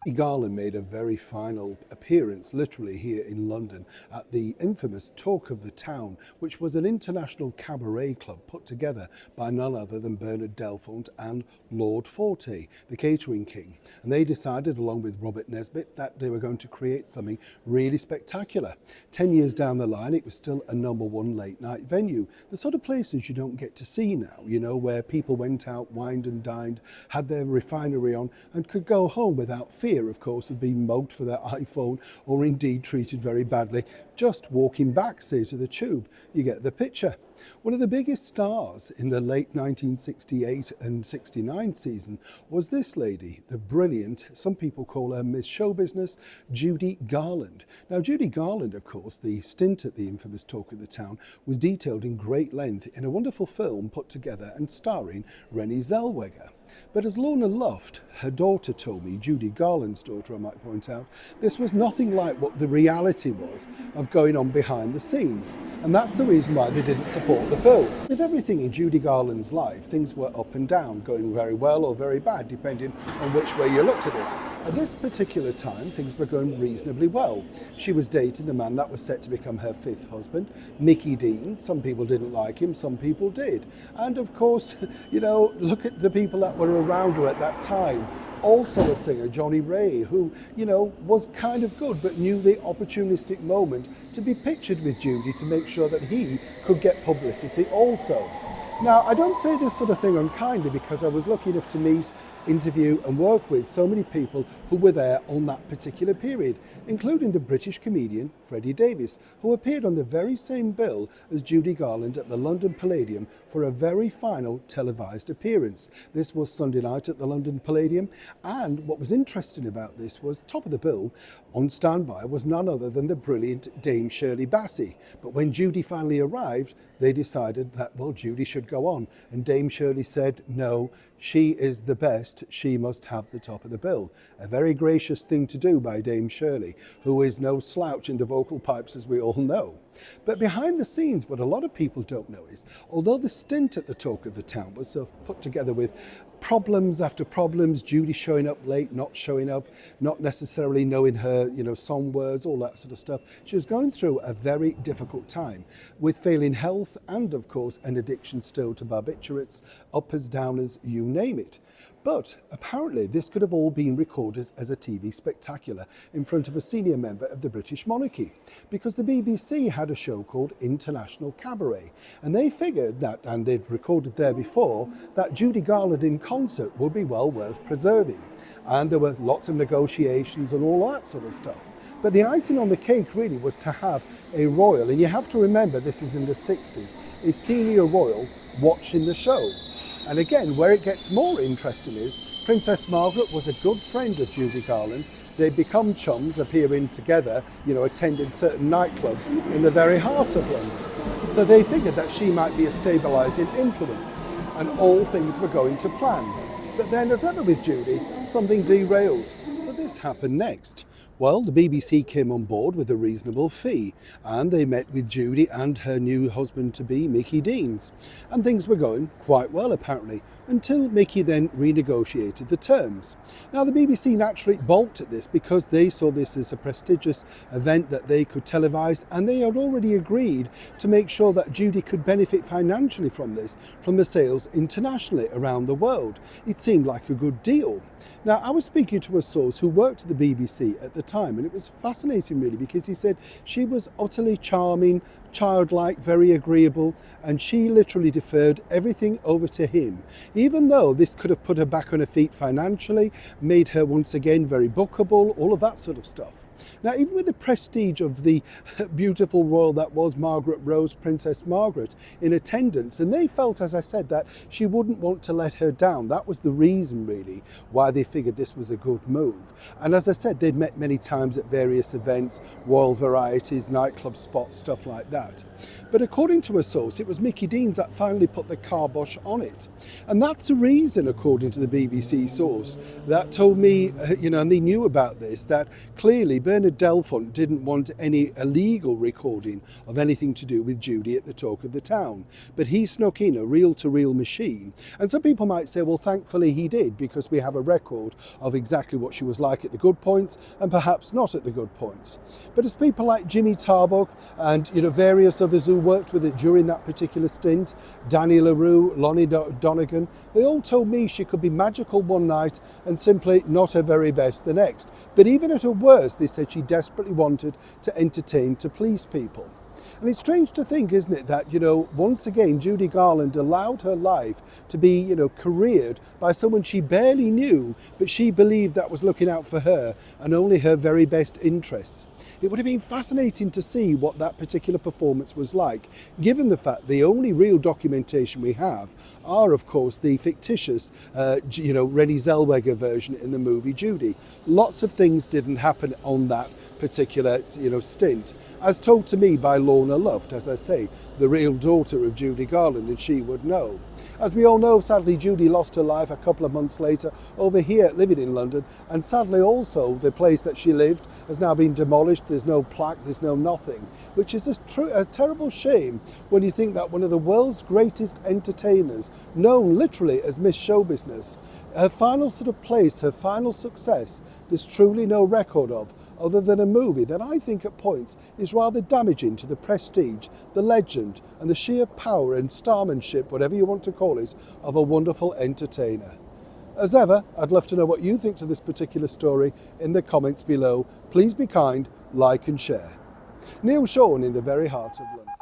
Judy Garland made a very final appearance, literally here in London, at the infamous Talk of the Town, which was an international cabaret club put together by none other than Bernard Delfont and Lord Forte, the catering king. And they decided, along with Robert Nesbitt, that they were going to create something really spectacular. 10 years down the line, it was still a #1 late night venue. The sort of places you don't get to see now, where people went out, wined and dined, had their refinery on, and could go home without fear, of course, of being mugged for their iPhone or indeed treated very badly just walking back, say, to the tube. You get the picture. One of the biggest stars in the late 1968 and 69 season was this lady, the brilliant, some people call her Miss Show Business, Judy Garland. Now, Judy Garland, of course, the stint at the infamous Talk of the Town was detailed in great length in a wonderful film put together and starring Renée Zellweger. But as Lorna Luft, her daughter, told me, Judy Garland's daughter, I might point out, this was nothing like what the reality was of going on behind the scenes. And that's the reason why they didn't support the film. With everything in Judy Garland's life, things were up and down, going very well or very bad, depending on which way you looked at it. At this particular time, things were going reasonably well. She was dating the man that was set to become her fifth husband, Mickey Dean. Some people didn't like him, some people did. And of course, look at the people that were around her at that time. Also a singer, Johnny Ray, who, was kind of good, but knew the opportunistic moment to be pictured with Judy to make sure that he could get publicity also. Now, I don't say this sort of thing unkindly because I was lucky enough to meet, interview and work with so many people who were there on that particular period, including the British comedian Freddie Davies, who appeared on the very same bill as Judy Garland at the London Palladium for a very final televised appearance. This was Sunday night at the London Palladium, and what was interesting about this was top of the bill on standby was none other than the brilliant Dame Shirley Bassey. But when Judy finally arrived, they decided that, well, Judy should go on. And Dame Shirley said, no, she is the best, she must have the top of the bill. A very gracious thing to do by Dame Shirley, who is no slouch in the vocal pipes, as we all know. But behind the scenes, what a lot of people don't know is, although the stint at the Talk of the Town was put together with problems after problems, Judy showing up late, not showing up, not necessarily knowing her, song words, all that sort of stuff. She was going through a very difficult time with failing health and, of course, an addiction still to barbiturates, uppers, downers, you name it. But apparently this could have all been recorded as a TV spectacular in front of a senior member of the British monarchy, because the BBC had a show called International Cabaret, and they figured that, and they'd recorded there before, that Judy Garland in concert would be well worth preserving. And there were lots of negotiations and all that sort of stuff. But the icing on the cake really was to have a royal, and you have to remember this is in the 60s, a senior royal watching the show. And again, where it gets more interesting is Princess Margaret was a good friend of Judy Garland. They'd become chums, appearing together, attending certain nightclubs in the very heart of London. So they figured that she might be a stabilising influence, and all things were going to plan. But then, as ever with Judy, something derailed. So this happened next. Well, the BBC came on board with a reasonable fee, and they met with Judy and her new husband-to-be, Mickey Deans. And things were going quite well, apparently, until Mickey then renegotiated the terms. Now, the BBC naturally balked at this because they saw this as a prestigious event that they could televise, and they had already agreed to make sure that Judy could benefit financially from this, from the sales internationally around the world. It seemed like a good deal. Now, I was speaking to a source who worked at the BBC at the time, and it was fascinating really, because he said she was utterly charming, childlike, very agreeable, and she literally deferred everything over to him, even though this could have put her back on her feet financially, made her once again very bookable, all of that sort of stuff. Now, even with the prestige of the beautiful royal that was Margaret Rose, Princess Margaret, in attendance, and they felt, as I said, that she wouldn't want to let her down. That was the reason, really, why they figured this was a good move. And as I said, they'd met many times at various events, royal varieties, nightclub spots, stuff like that. But according to a source, it was Mickey Deans that finally put the kibosh on it. And that's the reason, according to the BBC source, that told me, and they knew about this, that clearly Bernard Delfont didn't want any illegal recording of anything to do with Judy at the Talk of the Town. But he snuck in a reel-to-reel machine. And some people might say, well, thankfully he did, because we have a record of exactly what she was like at the good points and perhaps not at the good points. But as people like Jimmy Tarbuck and various others who worked with it during that particular stint, Danny LaRue, Lonnie Donegan, they all told me she could be magical one night and simply not her very best the next. But even at her worst, they said she desperately wanted to entertain, to please people. And it's strange to think, isn't it, that, once again, Judy Garland allowed her life to be, careered by someone she barely knew, but she believed that was looking out for her and only her very best interests. It would have been fascinating to see what that particular performance was like, given the fact the only real documentation we have are, of course, the fictitious, Renée Zellweger version in the movie Judy. Lots of things didn't happen on that particular, stint, as told to me by Lorna Luft, as I say, the real daughter of Judy Garland, and she would know. As we all know, sadly, Judy lost her life a couple of months later over here living in London, and sadly also the place that she lived has now been demolished. There's no plaque, there's no nothing, which is a terrible shame when you think that one of the world's greatest entertainers, known literally as Miss Show Business, her final sort of place, her final success, there's truly no record of, other than a movie that I think at points is rather damaging to the prestige, the legend, and the sheer power and starmanship, whatever you want to call it, of a wonderful entertainer. As ever, I'd love to know what you think to this particular story in the comments below. Please be kind, like and share. Neil Shawn in the very heart of London.